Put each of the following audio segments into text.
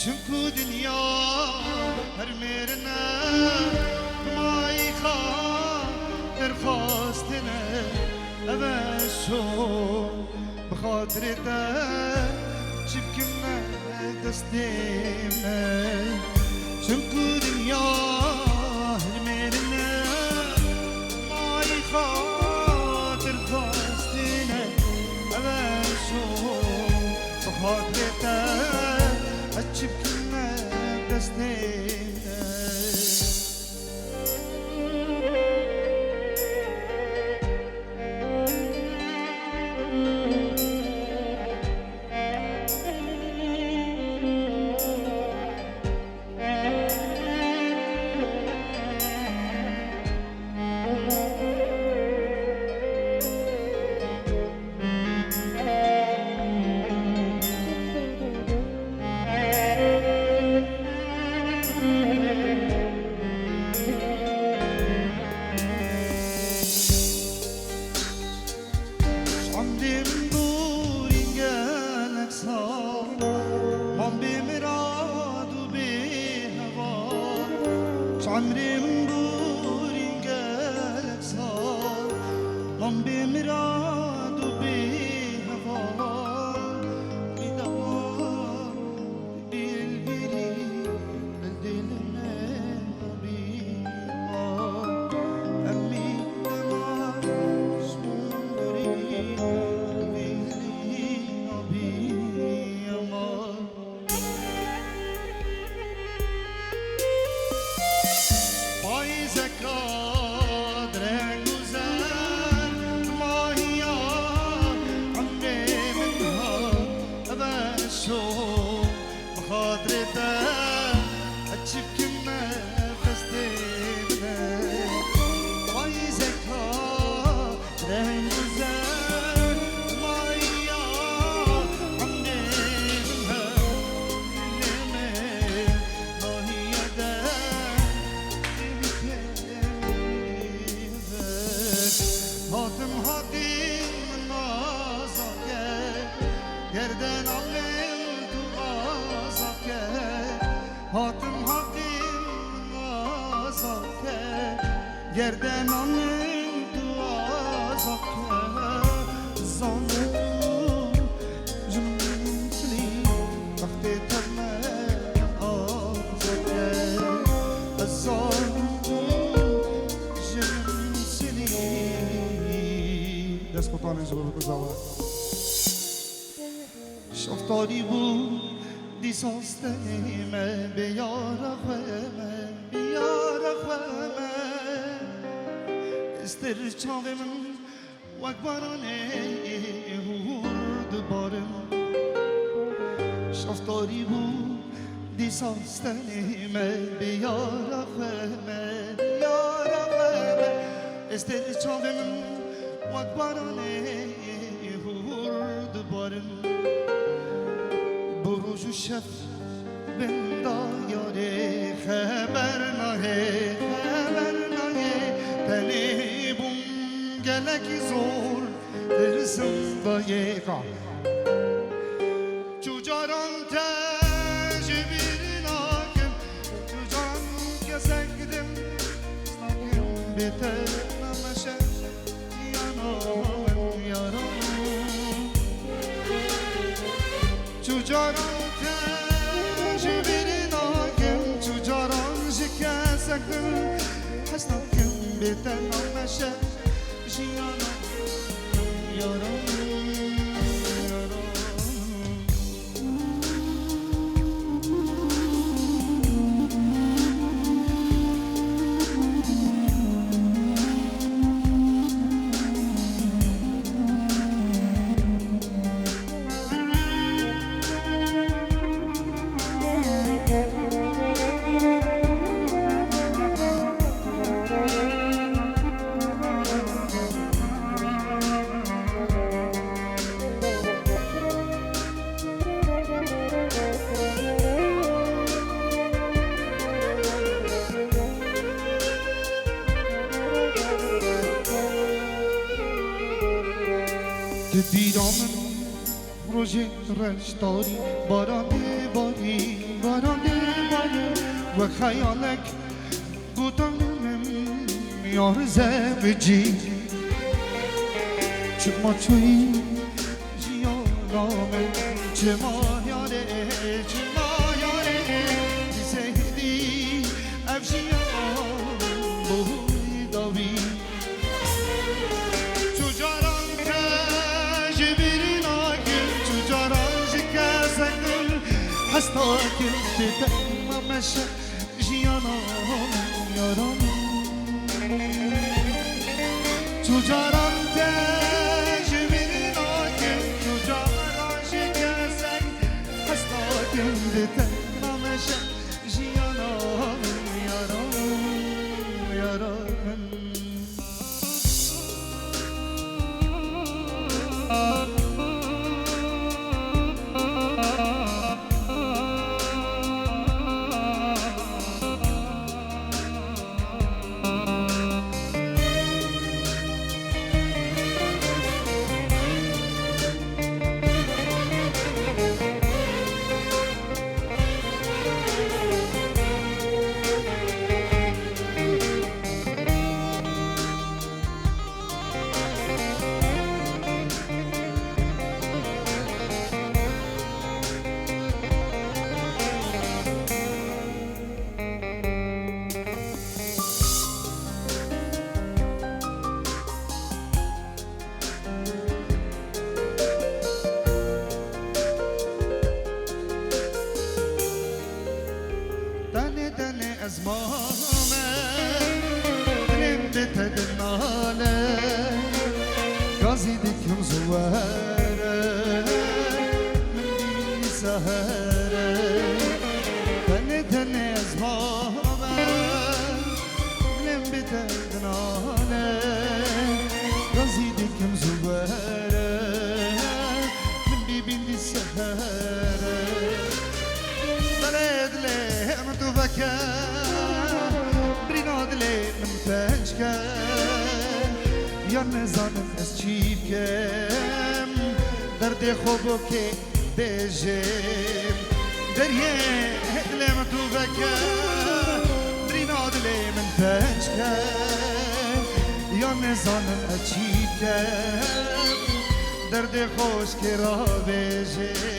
چونکو دنیا هر میرنه مای خواه درخواستنه اوه شو بخاطر ده چی بکنه دستیمه چونکو دنیا هر میرنه مای خواه درخواستنه اوه شو بخاطر ده açıp kime desteğine عمري منبور ينقلك صار من بمراد وبهوار بدوار بالبري بالدل من بيمار أمي دمار سموري بيلي بيمار زكاد رنگوزن ماهیا عمري منها أبشو بخاطر ده أجيب كنا فستينا ماي زكاد رنگوزن ماهیا عمري منها ماهیا ده هاتم نازکه گردن آمن تو آزکه هاتم نازکه گردن آمن تو آزکه زانم جمسلی وقتی ترمه آزکه زانم دستخطان جبه بگذاره شفتاری بود دیساسته من بیاره خوامه بیاره خوامه استر چاوه من وکبارانه هود بارم شفتاری بود دیساسته من بیاره خوامه بیاره خوامه استر چاوه من وکبارانه هورد بارم بروج و شب بندا یاره خبر نهه تنه بوم گلکی زور ترسم دایقا چوجاران تجبیر ناکم چوجاران کسکدم سناکم بهتر نمشه چوجاران تجبیر ناکم چوجاران شکستم حسناکم بهتر نمشه جیانم یارم دیدامم روژه رشتاری باران باری بودی باران دلباره و خیالک گوتانم یار زمجی چه ما توی جیانامه چه ما یاره چه ما یاره دیزهدی افشیان بوی داوی چجاران که جبیری ناکن چجاران جکازکن هستا که بدم مشه جیانام یارام چجاران که جبیری ناکن چجاران جکازک هستا که بدم مشه جیانام یارام یارام دنه از مامه دلم بتدناله گازی دکم زواره من دی سهره دنه از مامه دلم بتدناله گازی دکم زواره من دی سهره بلد لهم تفكر بريناد لي من فنشكا يا نزان از چیب کم درد خوبو که بجم دریه لهم تفكر بريناد لي من فنشكا يا نزان از چیب کم درد خوش که را بجم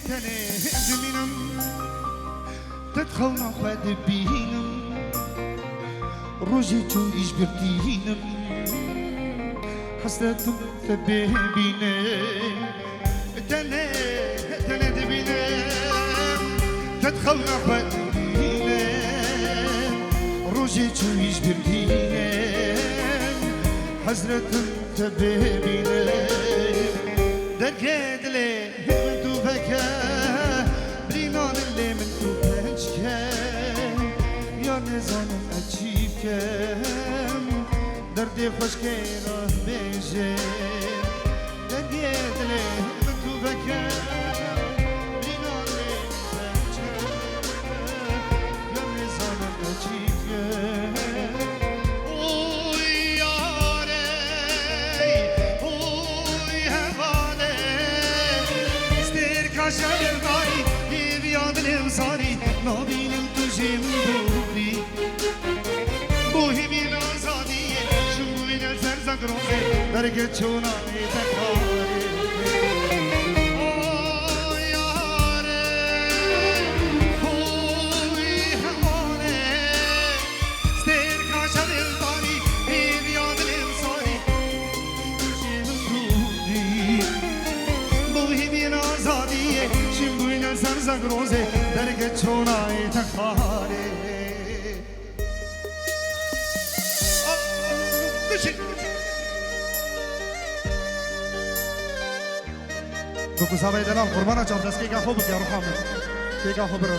تنه زمینم تدخل خود بینم روزی تو ایش بردینم حسرتم تبینم تنه دبینم تدخل خود بینم روزی تو ایش بردینم حسرتم تبینم درگه دلی برینان اللي من تو پنجکه یا نزانم عجیب کم دردی خوش که راه بیجه دردی دلی من تو بکه برینان اللي من پنجکه یا نزانم عجیب کم اوی یاره اوی هوانه ستیر کاشم ساری نابینم تو جیم بودی بوهیمین آزادیه شموین سرزنگ روزه درگه چونای تکاری اوی یاره اوی همانه ستیر کاشا دلتانی ایویا دلم ساری تو جیم بودی بوهیمین آزادیه شموین سرزنگ روزه درک چونای تخاره بگو سبای دلال قربانا چند دست که گاه خوب بگیر رو خامه که گاه خوب رو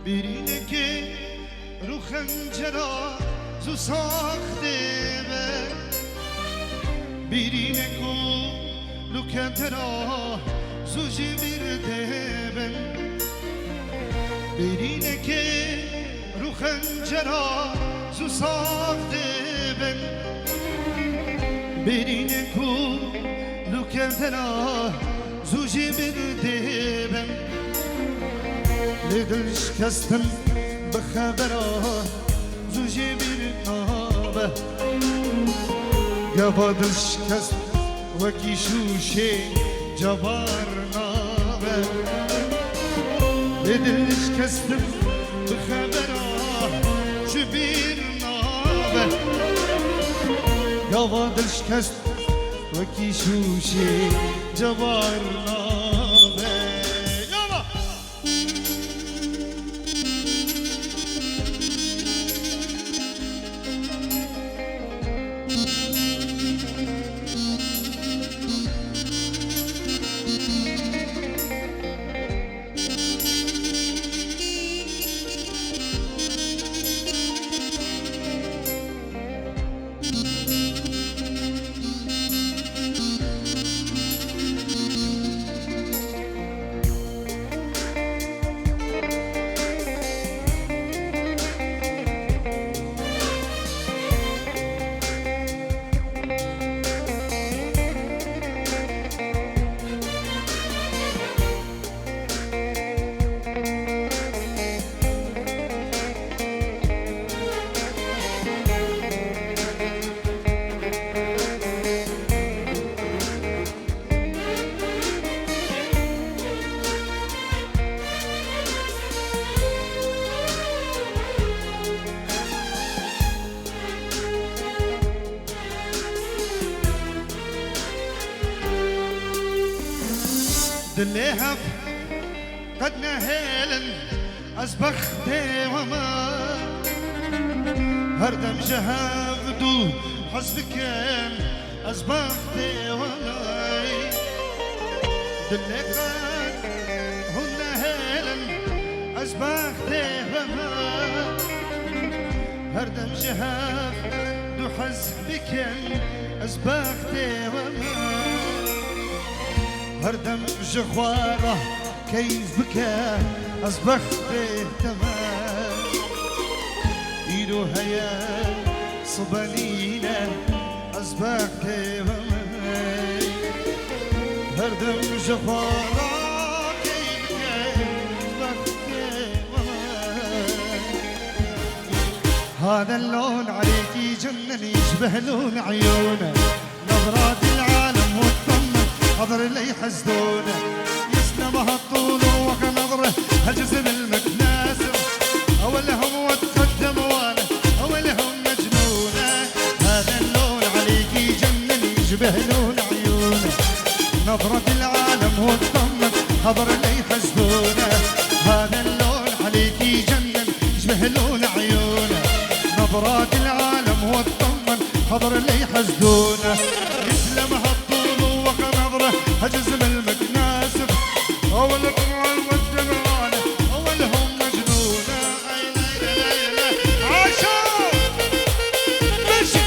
بیرینه که رو خنجرا زو ساخته به بیرینه که رو کنترا زو جبرده به بیرینه که رو خنجرا زو ساخته به بیرینه که رو کنترا زو جبرده به لدل شکستم بخبره زوجي بالنابه قبض شكست وكي شوشي جبار نابه لدل شكستم بخبره جبير نابه قبض شكست وكي شوشي جبار نابه دليها قد نهيلا أسبختي وما هردم جهابدو حسبك أسبختي وما دليها قد نهيلا أسبختي وما هردم جهابدو حسبك أسبختي وما هردم جخواره كيف بكى أصبحت تمام إيدو هيا صبانينا أصبحت وماي هردم جخواره كيف بكى أصبحت وماي هذا اللون عليك يجنن يشبه لون عيونه نظرات العالم والطمن حضر لي حسدونه يسلمها الطول وكنظره هجزم المكناسم اولهم وتقدم وانا اولهم مجنونه هذا اللون عليك يجنن يشبه لون عيونه نظرة العالم والطمن حضر لي حسدونه هذا اللون عليك يجنن يشبه لون عيونه نظرات العالم والطمن حضر لي حسدونه يسلمها الطول وكنظره هجزم المكناسم اولهم والدمعانه اولهم مجنونه عاشوا مشي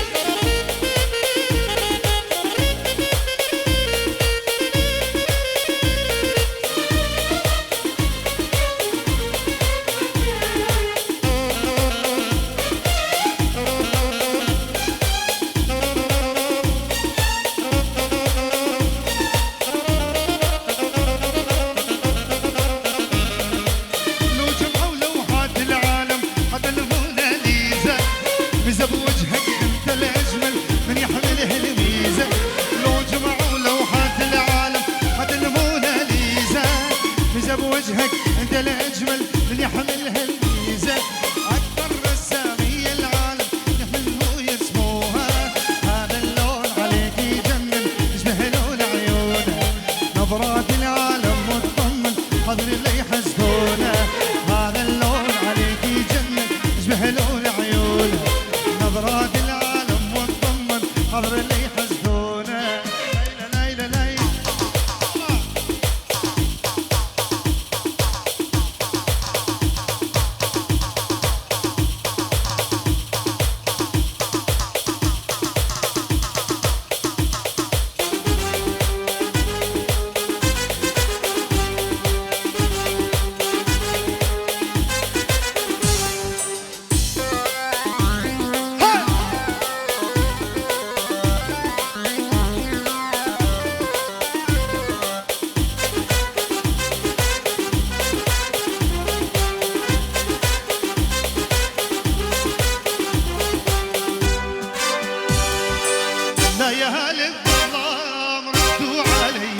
لا يا هل الظلام ردوا علي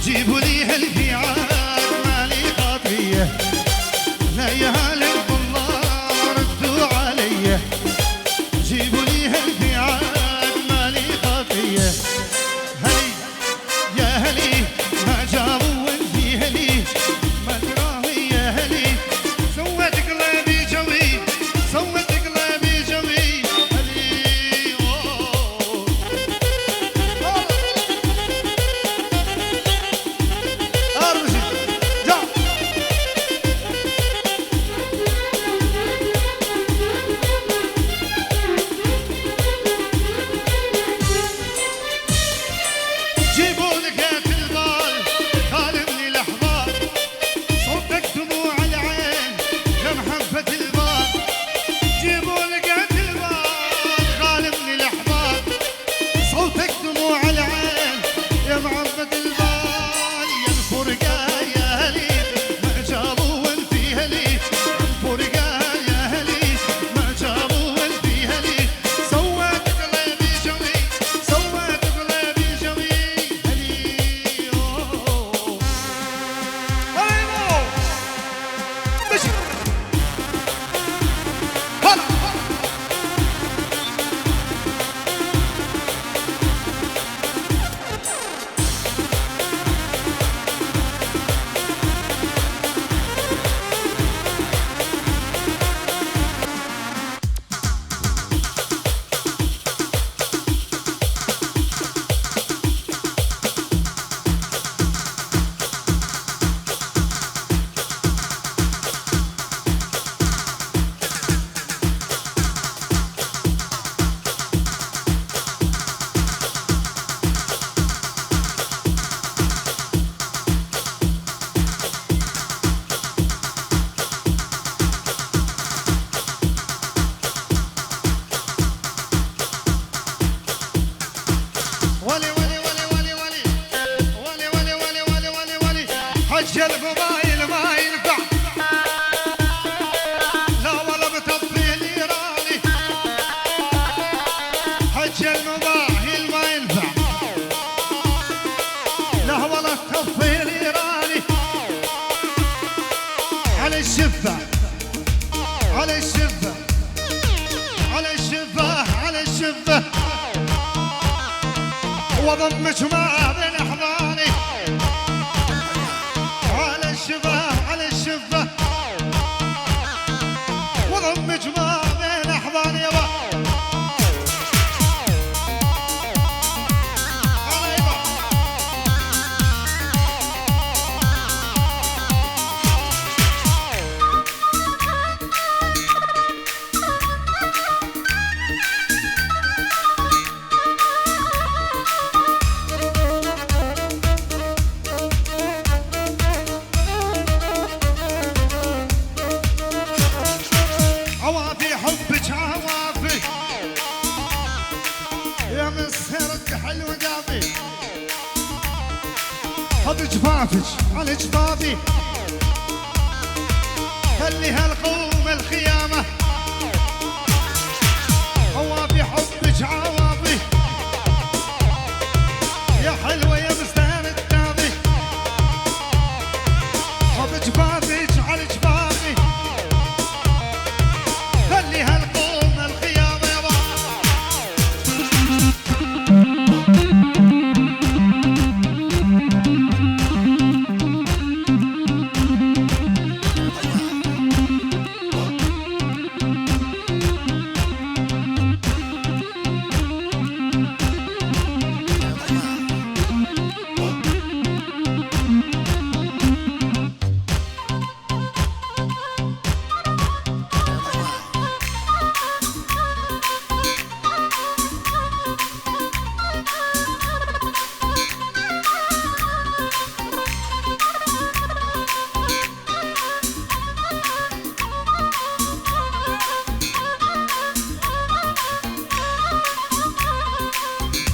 جيبوا لي هالبيعات مالي خطيه لا يا هل الظلام ردوا علي جيبوا لي هالبيعات مالي خطيه هلي يا هلي ما جابوا في هلي ما تراهي يا هلي سوت قلبي جوي سوت قلبي جوي هلي ارجع جا جيبوا لقيت البال خالمني لحظات صوتك دموع العين يا محبة البال جيبوا لقيت البال خالمني لحظات صوتك دموع العين يا محبة البال يا الفرقة يا هلي ما جابوا في هلي الفرقة يا هلي ما جابوا في هلي سوت قلبي جوي سوت قلبي جوي هلي أوه. هلي مشي هلا ولي ولي ولي ولي ولي ولي ولي ولي ولي ولي ولي حج الموبايل ما ينفع لا والله بتطفي الايراني حج الموبايل ما ينفع لا والله تطفي الايراني على الشفه على الشفه على الشفه على الشفه وضمك ما بين احضاني على الشفه على الشفه وضمك ما بين احضاني يابا عوافي حبك عوافي يا مسهرك حلو دافي حط جفافك على جفافي خلي هالقوم الخيامة عوافي حبك عوافي يا حلوة يا مسهرك دافي حط جفافك على جفافي خلي هالقوم الخيامة يابا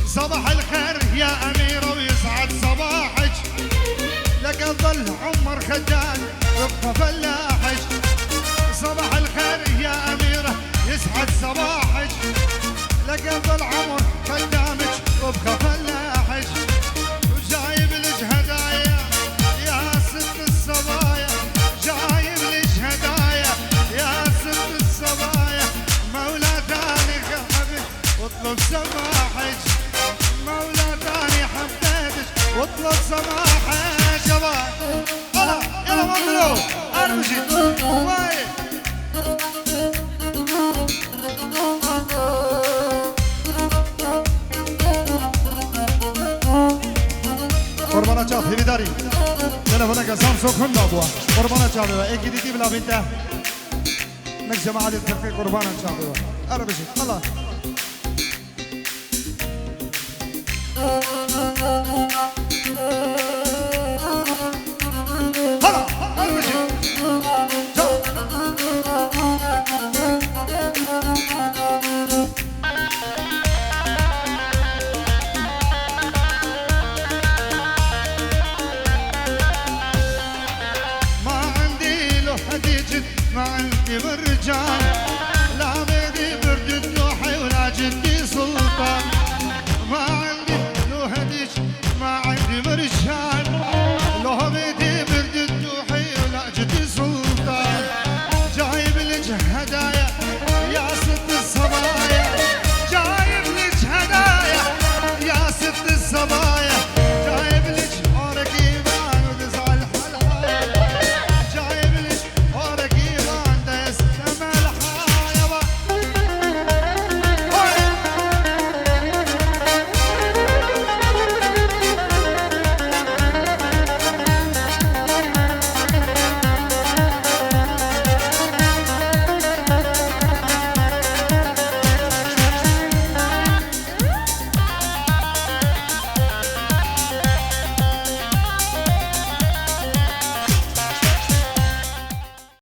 صباح الخير يا أميرة ويسعد صباحك لك ظل عمر خدان ربطة فلاحك صباح الخير يا أميرة يسعد صباحك لك ظل عمر خدان الصباح جبال يلا يلا وانطلوا ارمجي واي قربانا جاب هيفي داري تلفونك سامسونج هوندا ابوا قربانا جاب اكيد دي بلا بنت نك جماعه الفرقه قربانا جاب ارمجي الله